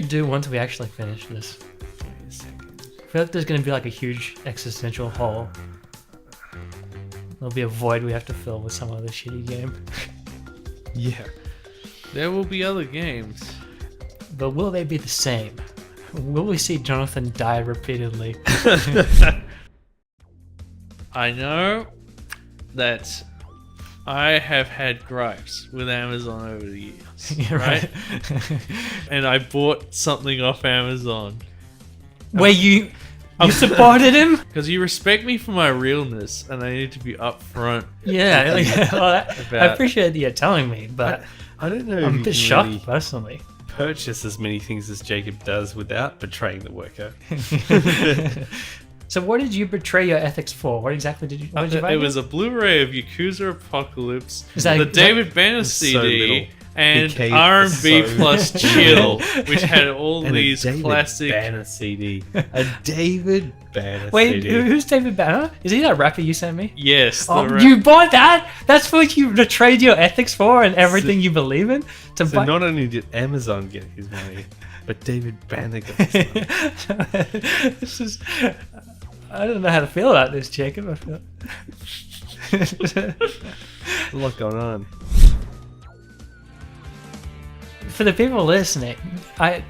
do once we actually finish this? Wait a second. I feel like there's going to be like a huge existential hole. There'll be a void we have to fill with some other shitty game. Yeah. There will be other games. But will they be the same? Will we see Jonathan die repeatedly? I know that I have had gripes with Amazon over the years, Yeah, right? And I bought something off Amazon. Where you supported him? Because you respect me for my realness, and I need to be upfront. Yeah, well, I About- appreciate you telling me, but I don't know I'm a if bit you shocked really personally. purchase as many things as Jacob does without betraying the worker. So what did you betray your ethics for? What exactly did you buy? It was a Blu-ray of Yakuza Apocalypse, Is that- the is David Banner so CD, little. and BK R&B so plus Chill, which had all And these a David classic... Banner CD. A David Banner Wait, CD. who's David Banner? Is he that rapper you sent me? Yes. the Oh, ra- you bought that? That's what you betrayed your ethics for and everything you believe in? To So buy... not only did Amazon get his money, but David Banner got his money. This is... I don't know how to feel about this, Jacob. I feel... There's a lot going on. For the people listening,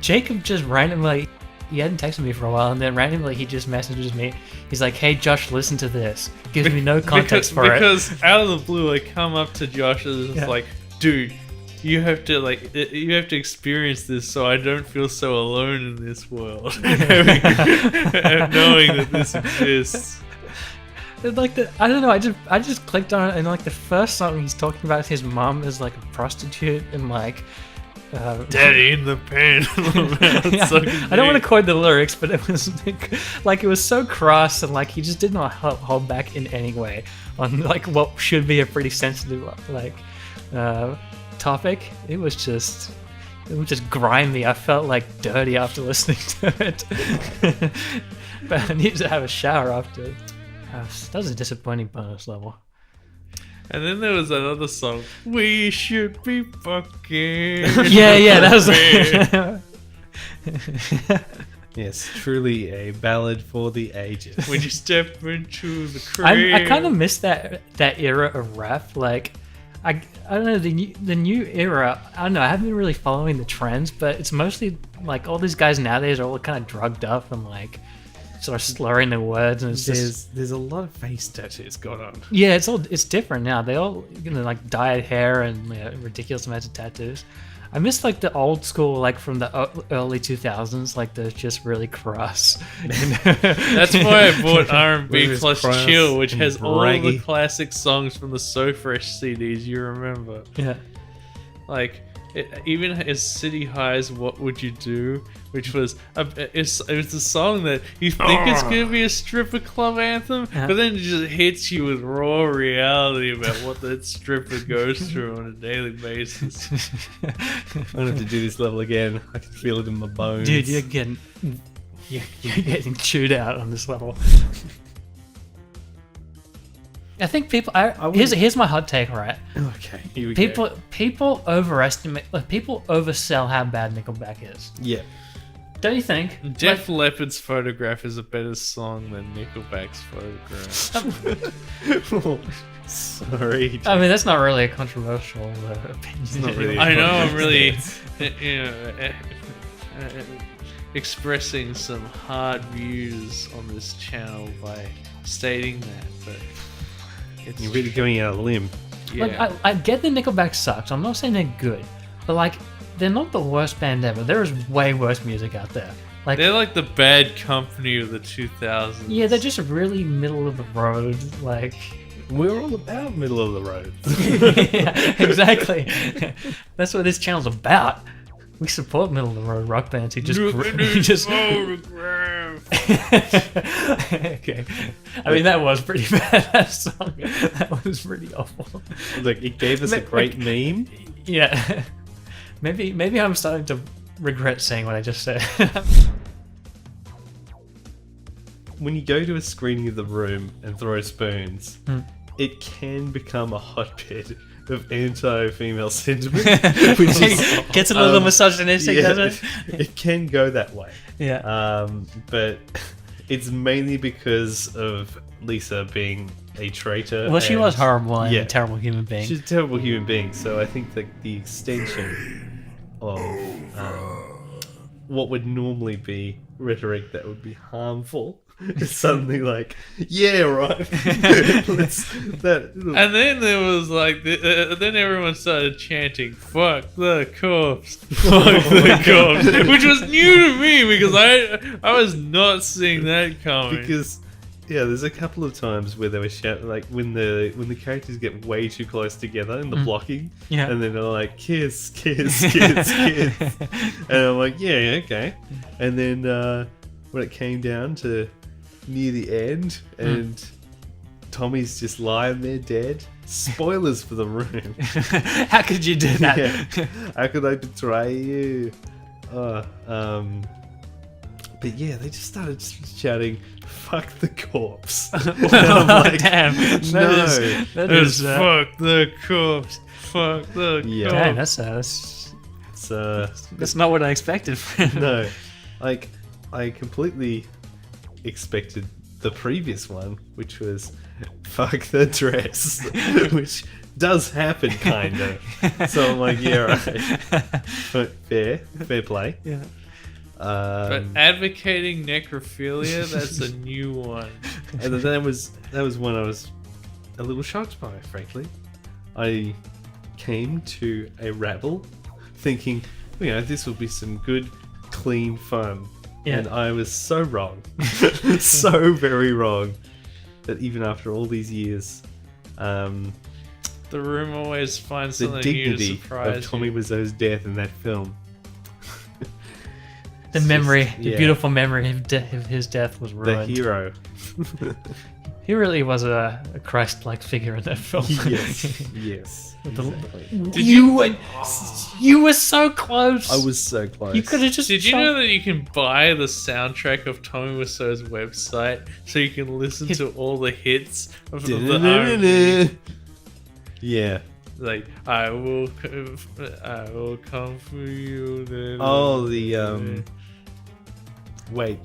Jacob just randomly... He hadn't texted me for a while, and then randomly he just messages me. He's like, "Hey Josh, listen to this." Gives me no context for it. Because out of the blue, I come up to Josh and it's Yeah. like, dude, you have to experience this so I don't feel so alone in this world. Knowing that this exists. It's like I don't know. I just clicked on it, and like the first song he's talking about his mom is like a prostitute, and like. Daddy in the pen. Yeah, I don't want to quote the lyrics, but it was like it was so crass, and like he just did not hold back in any way on like what should be a pretty sensitive like topic. It was just grimy. I felt like dirty after listening to it. But I needed to have a shower after. That was a disappointing bonus level. And then there was another song. We should be fucking. Yeah, that was. Yes, truly a ballad for the ages. When you step into the crib. I kind of miss that era of rap. Like, I don't know the new era. I don't know. I haven't been really following the trends, but it's mostly like all these guys nowadays are all kind of drugged up and like sort of slurring their words, and it's just There's a lot of face tattoos going on. yeah, it's different now. They all like dyed hair and ridiculous amounts of tattoos. I miss like the old school, like from the early 2000s, like the just really crass. That's why I bought R&B Whereas plus crass Chill, which and has all the braggy. classic songs from the So Fresh CDs you remember. Yeah. Like, it even has City High's What Would You Do, which was it's a song that you think it's going to be a stripper club anthem, Yeah. but then it just hits you with raw reality about what that stripper goes through on a daily basis. I'm gonna have to do this level again. I can feel it in my bones. Dude, you're getting chewed out on this level. I think people. Here's my hot take, right? Okay, here we go. People overestimate, like people oversell how bad Nickelback is. Yeah. Don't you think? Def Leppard's Photograph is a better song than Nickelback's Photograph. Sorry. I mean, that's not really a controversial opinion. It's not really. I know I'm really, It's- expressing some hard views on this channel by stating that, but it's You're really going out on a limb. yeah. Like, I get that Nickelback sucks. I'm not saying they're good, but like, they're not the worst band ever. There is way worse music out there. Like, They're like the Bad Company of the 2000s. yeah, they're just really middle of the road. Like, We're all about middle of the road. yeah, exactly. That's what this channel's about. We support middle of the road rock bands who just Photograph. Okay. I mean, that was pretty bad. That song. That was pretty awful. Look, it gave us a great meme. Yeah. Maybe I'm starting to regret saying what I just said. When you go to a screening of The Room and throw spoons, it can become a hotbed of anti-female sentiment, which is Gets a little misogynistic, doesn't it? it can go that way. Yeah. But it's mainly because of Lisa being a traitor. Well, she was horrible and yeah. a terrible human being. She's a terrible human being. So I think that the extension of what would normally be rhetoric that would be harmful is suddenly like, yeah, right. And then there was like, then everyone started chanting, "Fuck the corpse, fuck the corpse," which was new to me because I was not seeing that coming. Because there's a couple of times where they were shouting, like when the characters get way too close together in the blocking, and then they're like, kiss, kiss, kiss, kiss, and I'm like, yeah, okay. And then when it came down to near the end, and Tommy's just lying there dead. Spoilers for the room. How could you do that? Yeah. How could I betray you? But yeah, they just started shouting, "Fuck the corpse!" And I'm like, damn. no, That It is was fuck the corpse, fuck the Yeah. corpse. damn, that's not what I expected. no, like I completely expected the previous one, which was "fuck the dress," which does happen, kind of. So I'm like, yeah, right. Fair play. Yeah. But advocating necrophilia, that's a new one. And that was one I was a little shocked by, frankly. I came to a rabble thinking, this will be some good, clean fun. Yeah. And I was so wrong. So very wrong. That even after all these years, The room always finds the something new to dignity surprise of Tommy you. Wiseau's death in that film. The It's memory, just- the yeah. beautiful memory of his death was The ruined. hero. He really was a Christ-like figure in that film. Yes. You were so close. I was so close. You could have just. Did you know that you can buy the soundtrack of Tommy Wiseau's website so you can listen to all the hits of the R&B? Yeah. Like, I will come for you. Oh, wait.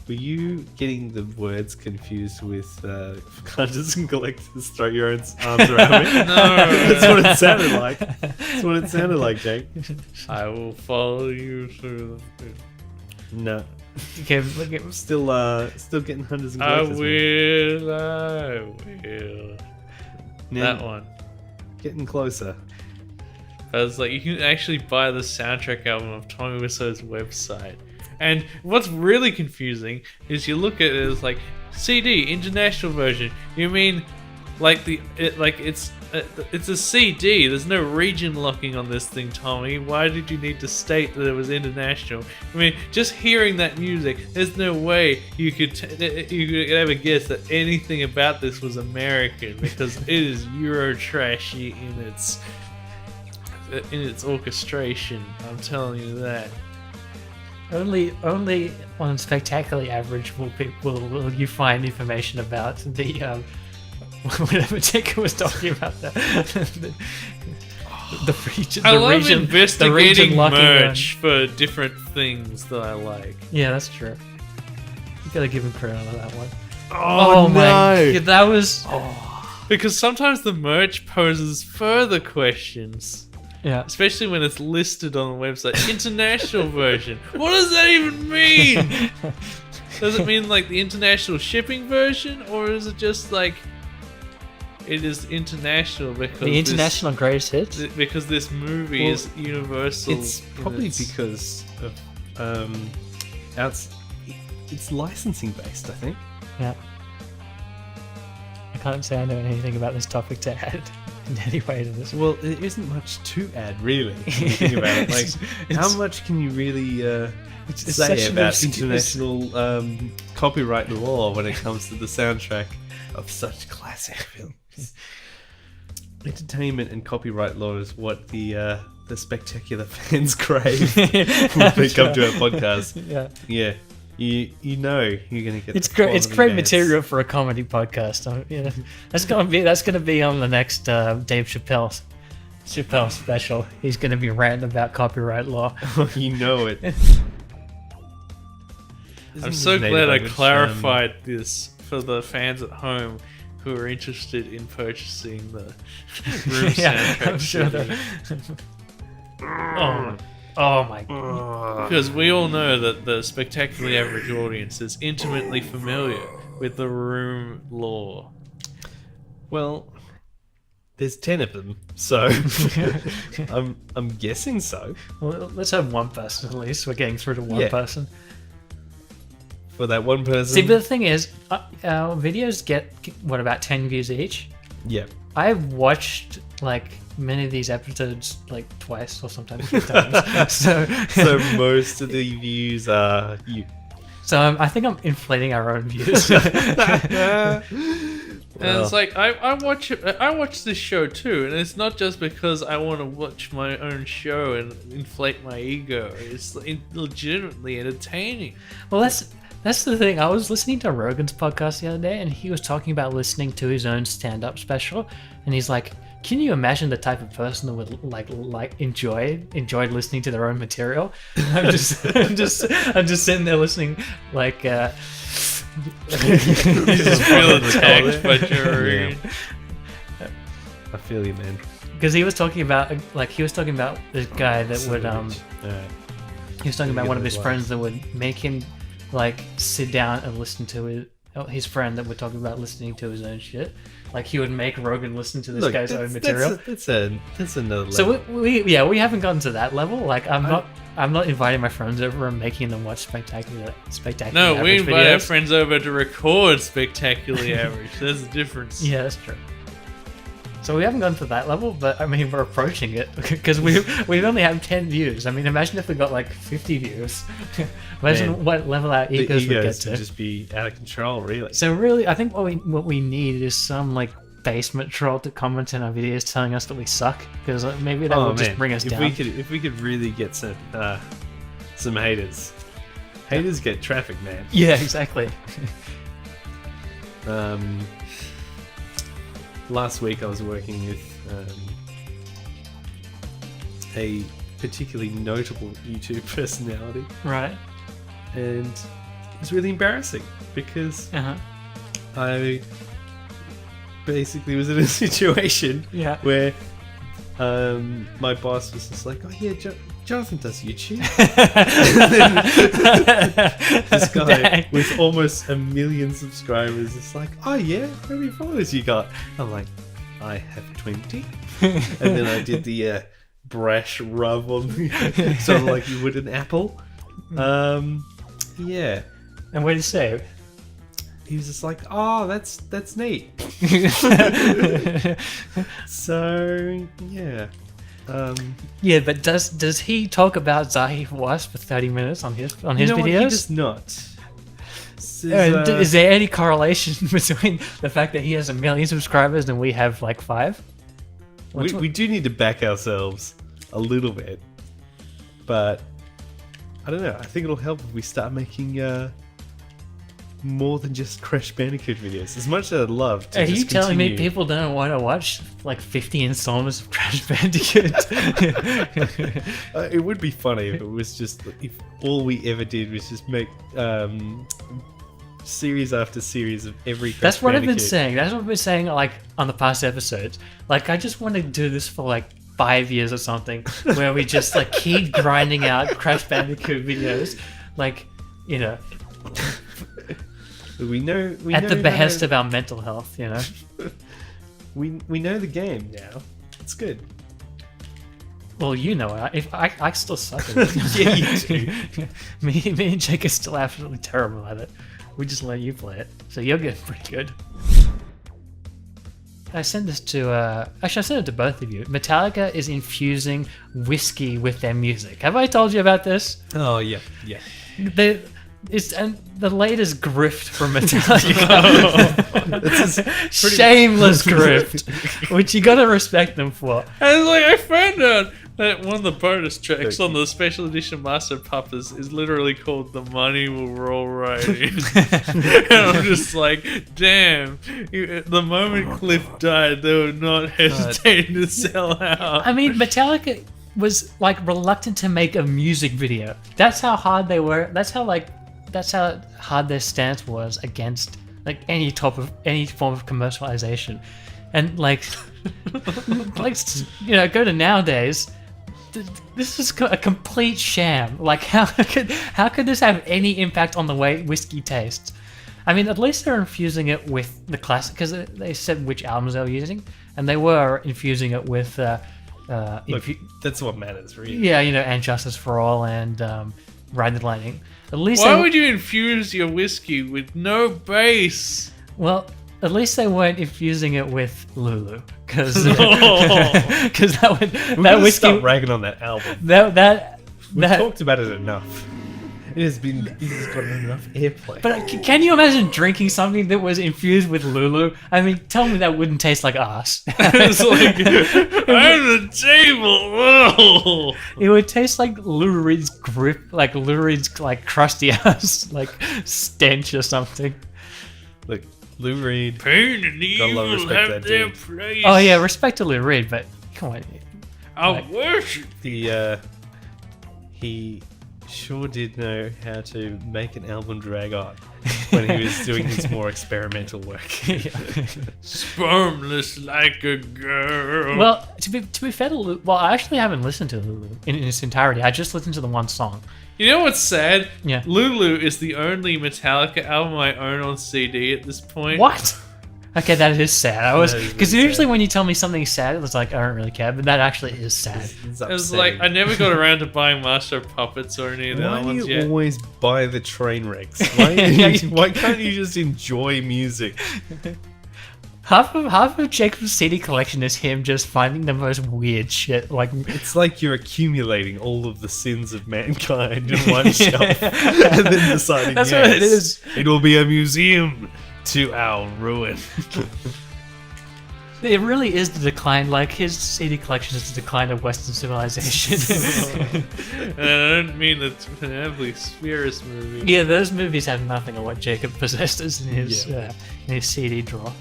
Were you getting the words confused with Hunters and Collectors throw your own arms around me? No. That's what it sounded like. That's what it sounded like, Jake. I will follow you through the... No. Okay, look at Still getting Hunters and I Collectors. will. Now, That one. Getting closer. I was like, you can actually buy the soundtrack album of Tommy Wiseau's website. And what's really confusing is you look at it as like CD international version. You mean like it's a CD. There's no region locking on this thing, Tommy. Why did you need to state that it was international? I mean, just hearing that music, there's no way you could ever guess that anything about this was American because it is Euro trashy in its orchestration. I'm telling you that. only on Spectacularly Average will you find information about the whatever Jacob was talking about the region. I the love region, investigating the locking merch for different things that I like. Yeah, that's true. You gotta give him credit on that one. Oh, my no. God, that was Because sometimes the merch poses further questions. yeah. Especially when it's listed on the website. International version. What does that even mean? Does it mean like the international shipping version? Or is it just like it is international because The international greatest hits. because this movie is universal? It's probably because of it's licensing based, I think. Yeah. I can't say I know anything about this topic to add in any way to this. Well, there isn't much to add, really. When you think about it, like, how much can you really it's say such an about obscure- international copyright law when it comes to the soundtrack of such classic films? Entertainment and copyright law is what the spectacular fans crave when they come to our podcast. Yeah. Yeah. you know you're gonna get. It's great. It's great material for a comedy podcast. That's gonna be on the next Dave Chappelle special. He's gonna be ranting about copyright law. You know it. I'm so glad I clarified this for the fans at home who are interested in purchasing the room soundtrack. I'm sure. Oh my god. Because we all know that the Spectacularly Average audience is intimately familiar with the room lore. Well, there's 10 of them, so I'm guessing so. Well, let's have one person at least. We're getting through to one person. For that one person. See, but the thing is, our videos get what, about 10 views each? Yeah. I've watched like many of these episodes like twice or sometimes 3 times. So most of the views are you. So I think I'm inflating our own views. And it's like I watch this show too, and it's not just because I want to watch my own show and inflate my ego. It's legitimately entertaining. Well, that's the thing. I was listening to Rogan's podcast the other day, and he was talking about listening to his own stand-up special, and he's like, "Can you imagine the type of person that would like enjoyed listening to their own material?" I'm just sitting there listening, like. You just feel attacked by Jerry. Yeah. I feel you, man. Because he was talking about this guy that would he was talking about one of his friends that would make him like sit down and listen to his friend that would talk about listening to his own shit. Like he would make Rogan listen to this guy's own material. That's another level. So we haven't gotten to that level. Like I'm not inviting my friends over and making them watch spectacular. No, we invite videos. our friends over to record Spectacularly Average. There's a difference. Yeah, that's true. So we haven't gone to that level, but I mean we're approaching it because we only have 10 views. I mean, imagine if we got like 50 views. Imagine what level our egos would get to. Just be out of control, really. So really, I think what we need is some like basement troll to comment on our videos telling us that we suck, because maybe that will just bring us down. If we could really get some haters. Haters get traffic, man. Yeah, exactly. Last week I was working with a particularly notable YouTube personality. Right. And it was really embarrassing because I basically was in a situation where my boss was just like, "Oh yeah, Jonathan does YouTube." This guy with almost 1 million subscribers is like, "Oh yeah, how many followers you got?" I'm like, "I have 20." And then I did the brash rub on the sort of like you would an apple. Yeah. And what did he say? He was just like, "Oh, that's neat." So yeah. Yeah, but does he talk about Zahir Fawaz for 30 minutes on his videos? What? He does not. Is there any correlation between the fact that he has 1 million subscribers and we have like 5? We do need to back ourselves a little bit, but I don't know. I think it'll help if we start making more than just Crash Bandicoot videos. As much as I'd love to. Are you telling me people don't want to watch like 50 installments of Crash Bandicoot? It would be funny if it was just if all we ever did was just make series after series of every Crash That's what Bandicoot. I've been saying. That's what I've been saying like on the past episodes. Like I just want to do this for like 5 years or something, where we just like keep grinding out Crash Bandicoot videos, like, you know. We know at the behest of our mental health, you know. we know the game now. It's good. Well, you know it. If I still suck at it. Yeah, you do. me and Jake are still absolutely terrible at it. We just let you play it, so you're getting pretty good. I sent this to actually I sent it to both of you. Metallica is infusing whiskey with their music. Have I told you about this? Oh yeah. and the latest grift from Metallica. Shameless grift, which you gotta respect them for. And like I found out that one of the bonus tracks on the special edition Master Puppets is literally called "The Money Will Roll Right In," and I'm just like, damn! The moment Cliff died, they were not hesitating to sell out. I mean, Metallica was like reluctant to make a music video. That's how hard they were. That's how hard their stance was against like any form of commercialization. And like go to nowadays, this is a complete sham. Like how could this have any impact on the way whiskey tastes? I mean, at least they're infusing it with the classic, because they said which albums they were using, and they were infusing it with Look, that's what matters, really. yeah, and Justice for All and Ride the Lightning. At least why would you infuse your whiskey with no base? Well, at least they weren't infusing it with Lulu, because that whiskey. Stop ragging on that album. We've talked about it enough. It has gotten enough airplay. But can you imagine drinking something that was infused with Lulu? I mean, tell me that wouldn't taste like ass. It's like I'm the table. Whoa. It would taste like Lou Reed's grip, like Lou Reed's like crusty ass, like stench or something. Look, Lou Reed. Pain and Gotta love evil respect have that their dude. place. Oh yeah, respect to Lou Reed, but come on. I worship. He sure did know how to make an album drag on when he was doing his more experimental work. Spermless like a girl. Well, to be fair to Lulu, well, I actually haven't listened to Lulu in its entirety. I just listened to the one song. You know what's sad? Yeah. Lulu is the only Metallica album I own on CD at this point. What? Okay, that is sad. Because really usually sad. when you tell me something sad, it's like I don't really care, but that actually is sad. It's It was upsetting. like I never got around to buying Master of Puppets or any of the Why other do ones you yet. always buy the train wrecks? Yeah, Why can't you just enjoy music? Half of Jacob's CD collection is him just finding the most weird shit. Like It's like you're accumulating all of the sins of mankind in one shelf and then deciding, That's yes, what it is. it will be a museum to our ruin. it really is the decline. Like his CD collection is the decline of Western civilization. And I don't mean the Penelope Spheres movie. Yeah, those movies have nothing of what Jacob possesses in his CD drawer.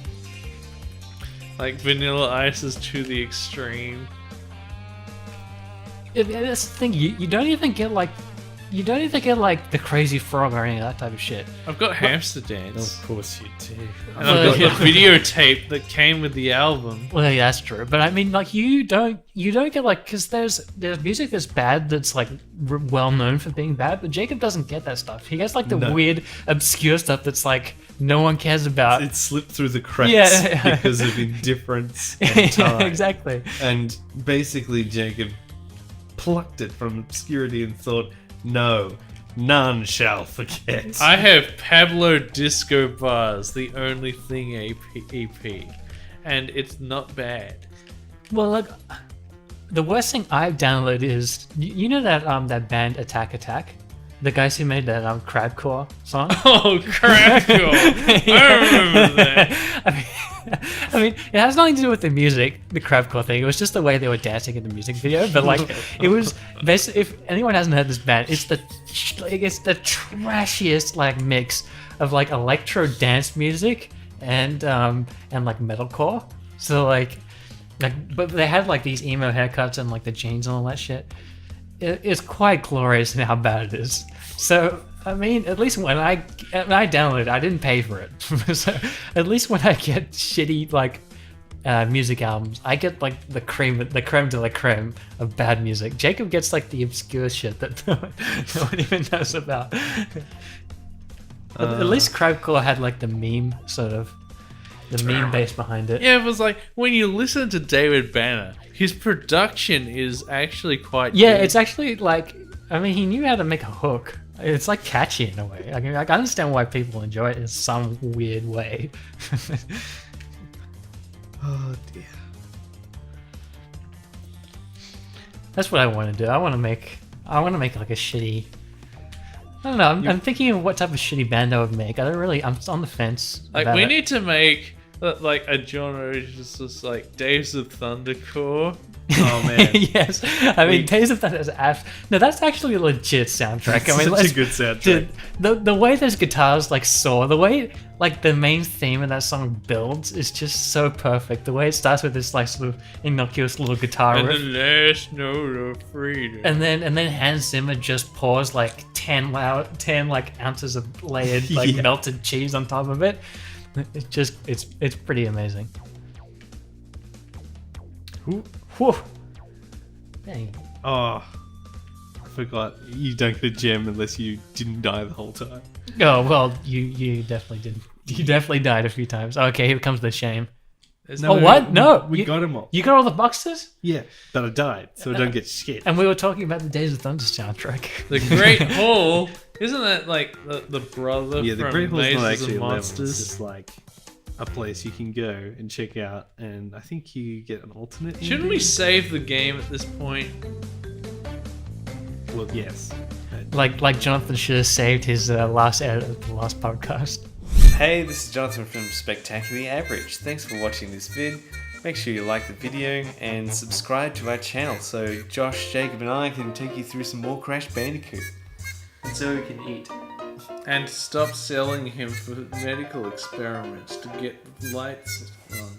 Like Vanilla Ice is to the extreme. That's the thing. You don't even get like the Crazy Frog or any of that type of shit. I've got Hamster Dance. Of course you do. And I've got the videotape that came with the album. Well, yeah, that's true. But I mean, like, you don't get like, because there's music that's bad that's like well known for being bad, but Jacob doesn't get that stuff. He gets like the weird, obscure stuff that's like no one cares about. It slipped through the cracks Yeah. because of indifference and time. Yeah, exactly. And basically, Jacob plucked it from obscurity and thought, no, none shall forget. I have Pablo Disco Bars, the only thing EP, and it's not bad. Well, like, the worst thing I've downloaded is you know that band Attack, the guys who made that Crabcore song. Oh, Crackle! I remember that. I mean, it has nothing to do with the music, the Crabcore thing. It was just the way they were dancing in the music video. But like, it was basically, if anyone hasn't heard this band, it's the trashiest like mix of like electro dance music and like metalcore. So like, but they had like these emo haircuts and like the jeans and all that shit. It's quite glorious in how bad it is. So I mean, at least when I downloaded it, I didn't pay for it. So at least when I get shitty like music albums, I get like the creme de la creme of bad music. Jacob gets like the obscure shit that no one even knows about. At least Crabcore had like the meme sort of, the meme base behind it. Yeah, it was like when you listen to David Banner, his production is actually quite good. It's actually like, I mean, he knew how to make a hook. It's like catchy in a way. I mean, I understand why people enjoy it in some weird way. Oh dear. That's what I want to do. I want to make like a shitty I don't know. I'm thinking of what type of shitty band I would make. I'm on the fence. Like, about we it. need to make like a genre which is just like Days of Thundercore. Oh man, Yes, I mean, Days of Thunder is no, that's actually a legit soundtrack. I mean, such a good soundtrack. Dude, the way those guitars like soar, the way like the main theme of that song builds is just so perfect. The way it starts with this like sort of innocuous little guitar And riff, the last note of freedom. and then Hans Zimmer just pours like 10 like ounces of layered like Yeah. melted cheese on top of it. It's pretty amazing. Whew. Dang. Oh, I forgot. You don't get a gem unless you didn't die the whole time. Oh well, you definitely did. You definitely died a few times. Okay, here comes the shame. No, What? No, we got them all. You got all the boxes? Yeah, but I died, so I don't get shit. And we were talking about the Days of Thunder soundtrack. The Great Hall, isn't that like the brother Yeah, the from Great Hall's Mazes not and actually a level. It's Monsters? just like a place you can go and check out, and I think you get an alternate. Shouldn't we ending? save the game at this point? Well, yes. Like Jonathan should have saved his last edit of the last podcast. Hey, this is Jonathan from Spectacularly Average. Thanks for watching this vid. Make sure you like the video and subscribe to our channel so Josh, Jacob and I can take you through some more Crash Bandicoot. And so we can eat. And stop selling him for medical experiments to get lights on.